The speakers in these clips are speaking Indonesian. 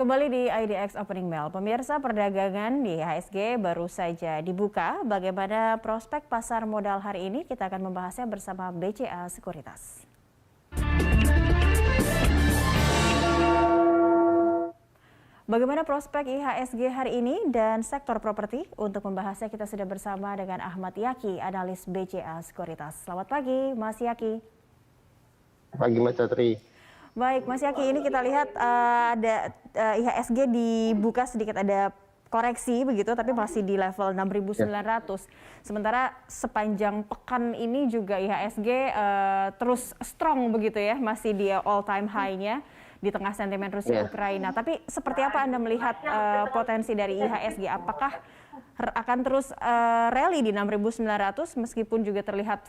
Kembali di IDX Opening Mail, pemirsa, perdagangan di IHSG baru saja dibuka. Bagaimana prospek pasar modal hari ini? Kita akan membahasnya bersama BCA Sekuritas. Bagaimana prospek IHSG hari ini dan sektor properti? Untuk membahasnya kita sudah bersama dengan Ahmad Yaki, analis BCA Sekuritas. Selamat pagi, Mas Yaki. Pagi, Mas Satri. Baik, Mas Yaki, ini kita lihat ada IHSG dibuka sedikit ada koreksi begitu, tapi masih di level 6.900. Sementara sepanjang pekan ini juga IHSG terus strong begitu ya, masih di all time high-nya di tengah sentimen Rusia Ukraina. Tapi seperti apa Anda melihat potensi dari IHSG? Apakah akan terus rally di 6.900 meskipun juga terlihat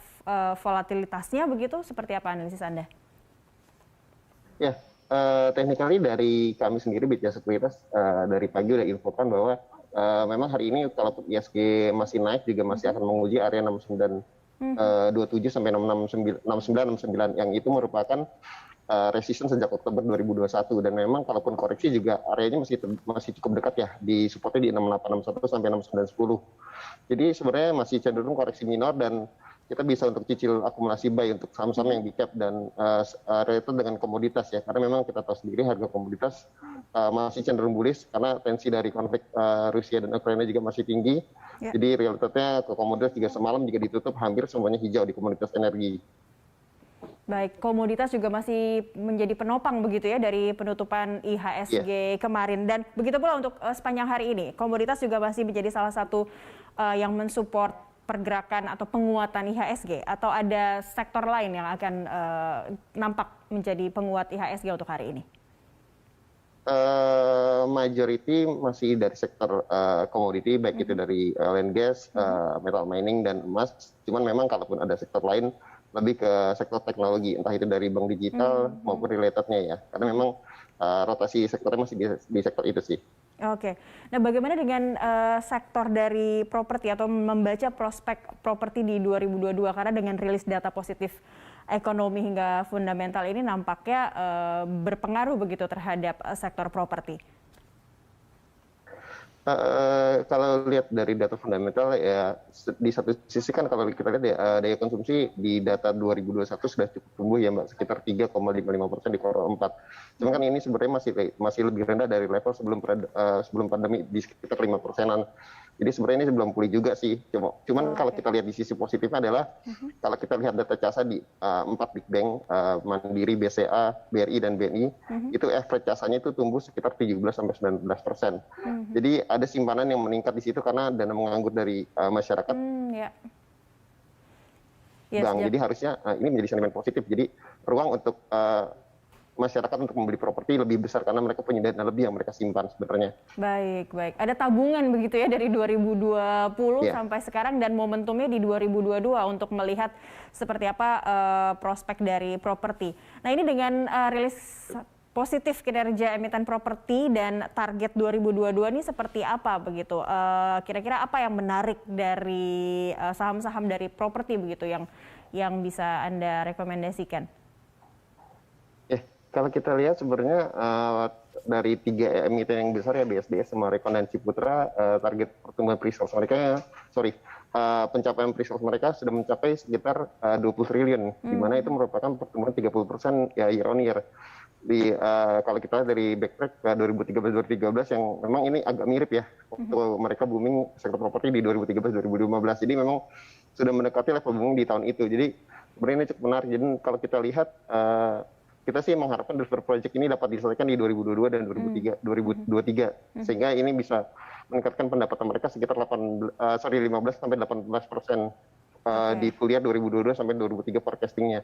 volatilitasnya begitu? Seperti apa analisis Anda? Ya, technically dari kami sendiri BCA Sekuritas dari pagi udah infokan bahwa memang hari ini kalau IHSG masih naik juga masih akan menguji area 6927 sampai 6969 yang itu merupakan resistance sejak Oktober 2021, dan memang kalaupun koreksi juga areanya masih cukup dekat ya, di supportnya di 6861 sampai 6910. Jadi sebenarnya masih cenderung koreksi minor dan kita bisa untuk cicil akumulasi buy untuk saham-saham yang di cap dan related dengan komoditas ya, karena memang kita tahu sendiri harga komoditas masih cenderung bullish karena tensi dari konflik Rusia dan Ukraina juga masih tinggi. Jadi realitasnya ke komoditas juga semalam juga ditutup hampir semuanya hijau di komoditas energi. Baik, komoditas juga masih menjadi penopang begitu ya dari penutupan IHSG kemarin, dan begitu pula untuk sepanjang hari ini komoditas juga masih menjadi salah satu yang mensupport pergerakan atau penguatan IHSG, atau ada sektor lain yang akan nampak menjadi penguat IHSG untuk hari ini? Majority masih dari sektor komoditi, baik itu dari oil and gas, metal mining dan emas. Cuman memang kalaupun ada sektor lain lebih ke sektor teknologi, entah itu dari bank digital maupun relatednya ya, karena memang rotasi sektornya masih di sektor itu sih. Oke, nah bagaimana dengan sektor dari properti atau membaca prospek properti di 2022, karena dengan rilis data positif ekonomi hingga fundamental ini nampaknya berpengaruh begitu terhadap sektor properti? Kalau lihat dari data fundamental ya, di satu sisi kan kalau kita lihat ya, daya konsumsi di data 2021 sudah cukup tumbuh ya Mbak, sekitar 3,55% di kuartal 4. Cuma kan ini sebenarnya masih lebih rendah dari level sebelum pandemi di sekitar 5%-an. Jadi sebenarnya ini belum pulih juga sih. Cuman kalau kita lihat di sisi positifnya adalah kalau kita lihat data CASA di 4 big bank, Mandiri, BCA, BRI dan BNI, itu average CASA-nya itu tumbuh sekitar 17-19%. Jadi ada simpanan yang meningkat di situ karena dana menganggur dari masyarakat. Bank. Jadi harusnya ini menjadi sentimen positif. Jadi ruang untuk masyarakat untuk membeli properti lebih besar karena mereka punya dana lebih yang mereka simpan sebenarnya. Baik. Ada tabungan begitu ya dari 2020 sampai sekarang, dan momentumnya di 2022 untuk melihat seperti apa prospek dari properti. Nah ini dengan rilis positif kinerja emiten properti dan target 2022 ini seperti apa begitu? Kira-kira apa yang menarik dari saham-saham dari properti begitu yang bisa Anda rekomendasikan? Kalau kita lihat sebenarnya dari 3 emiten yang besar ya, BSDS sama Rekon dan Ciputra, target pertumbuhan pre-sales mereka, pencapaian pre-sales mereka sudah mencapai sekitar 20 triliun, di mana itu merupakan pertumbuhan 30% ya year on year. Kalau kita dari backtrack ke 2013-2013 yang memang ini agak mirip ya, waktu mereka booming sektor properti di 2013-2015. Jadi memang sudah mendekati level booming di tahun itu. Jadi sebenarnya ini cukup menarik. Jadi kalau kita lihat kita sih mengharapkan developer project ini dapat diselesaikan di 2022 dan 2023, sehingga ini bisa meningkatkan pendapatan mereka sekitar 15 sampai 18% di full year 2022 sampai 2023 forecastingnya,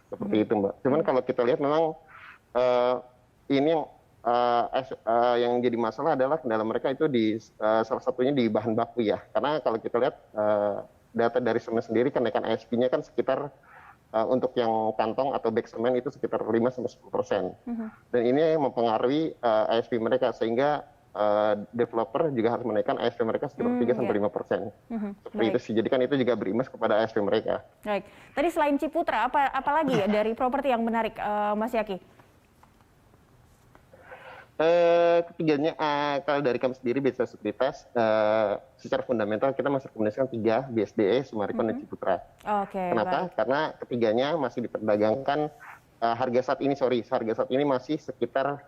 seperti itu Mbak. Cuman kalau kita lihat memang ini yang jadi masalah adalah kendala mereka itu di salah satunya di bahan baku ya, karena kalau kita lihat data dari semen sendiri kenaikan ASP-nya kan sekitar untuk yang kantong atau bag semen itu sekitar 5-10%. Dan ini mempengaruhi ASP mereka, sehingga developer juga harus menaikkan ASP mereka sekitar 3-5%. Seperti itu sih. Jadi kan itu juga berimbas kepada ASP mereka. Baik. Tadi selain Ciputra, apa lagi ya dari properti yang menarik, Mas Yaki? ketiganya, kalau dari kami sendiri BCA Sekuritas, secara fundamental kita masih rekomendasikan 3, BSDE, Summarecon, dan Ciputra. Oke, Kenapa? baik. Karena ketiganya masih diperdagangkan harga saat ini masih sekitar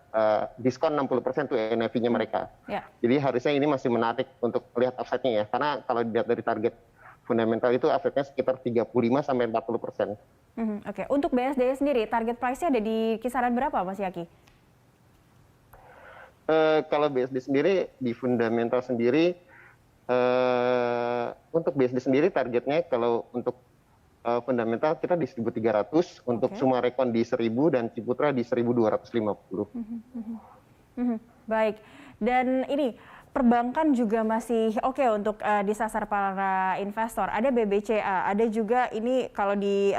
diskon 60% tuh NAV-nya mereka. Ya. Jadi harusnya ini masih menarik untuk melihat upside-nya ya. Karena kalau dilihat dari target fundamental itu upside-nya sekitar 35-40%. Oke, untuk BSDE sendiri target price-nya ada di kisaran berapa, Mas Yaki? Kalau BSD sendiri di fundamental sendiri, untuk BSD sendiri targetnya kalau untuk fundamental kita di 1.300, untuk Summarecon di 1.000 dan Ciputra di 1.250. Baik, dan ini perbankan juga masih oke untuk disasar para investor. Ada BBCA, ada juga ini kalau di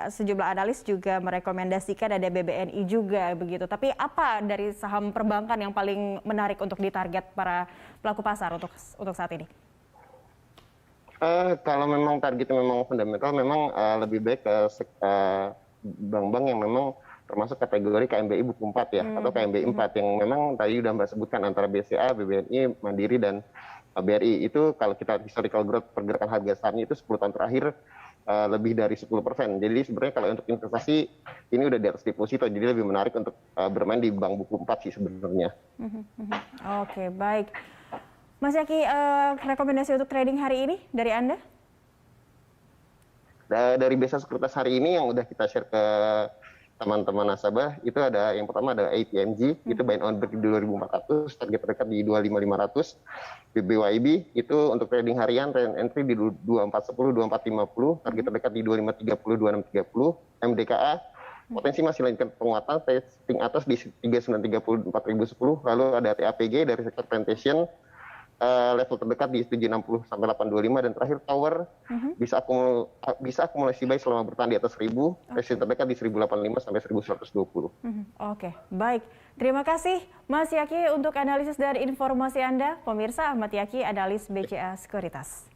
sejumlah analis juga merekomendasikan ada BBNI juga begitu. Tapi apa dari saham perbankan yang paling menarik untuk ditarget para pelaku pasar untuk saat ini? Kalau memang targetnya memang fundamental, memang lebih baik ke bank-bank yang memang termasuk kategori KMBI buku 4 ya, atau KMBI 4 yang memang tadi udah Mbak sebutkan antara BCA, BBNI, Mandiri, dan BRI. Itu kalau kita historical growth pergerakan harga sahamnya itu 10 tahun terakhir lebih dari 10%. Jadi sebenarnya kalau untuk investasi ini udah di atas deposito, jadi lebih menarik untuk bermain di bank buku 4 sih sebenarnya. Oke, baik. Mas Yaki, rekomendasi untuk trading hari ini dari Anda? Dari BCA Sekuritas hari ini yang udah kita share ke teman-teman nasabah, itu ada yang pertama ada ATMG, itu buy on break di 2.400, target terdekat di 25.500. BBYB itu untuk trading harian, trend entry di 2410, 2450, target terdekat di 2530, 2630. MDKA potensi masih lanjutkan penguatan, testing atas di 3930, 4010. Lalu ada TAPG dari sektor plantation, level terdekat di 760 sampai 825, dan terakhir Tower bisa akumulasi buy selama bertahan di atas 1000, resisten terdekat di 1085 sampai 1120. Oke, baik. Terima kasih Mas Yaki untuk analisis dan informasi Anda. Pemirsa, Ahmad Yaki, analis BCA Sekuritas.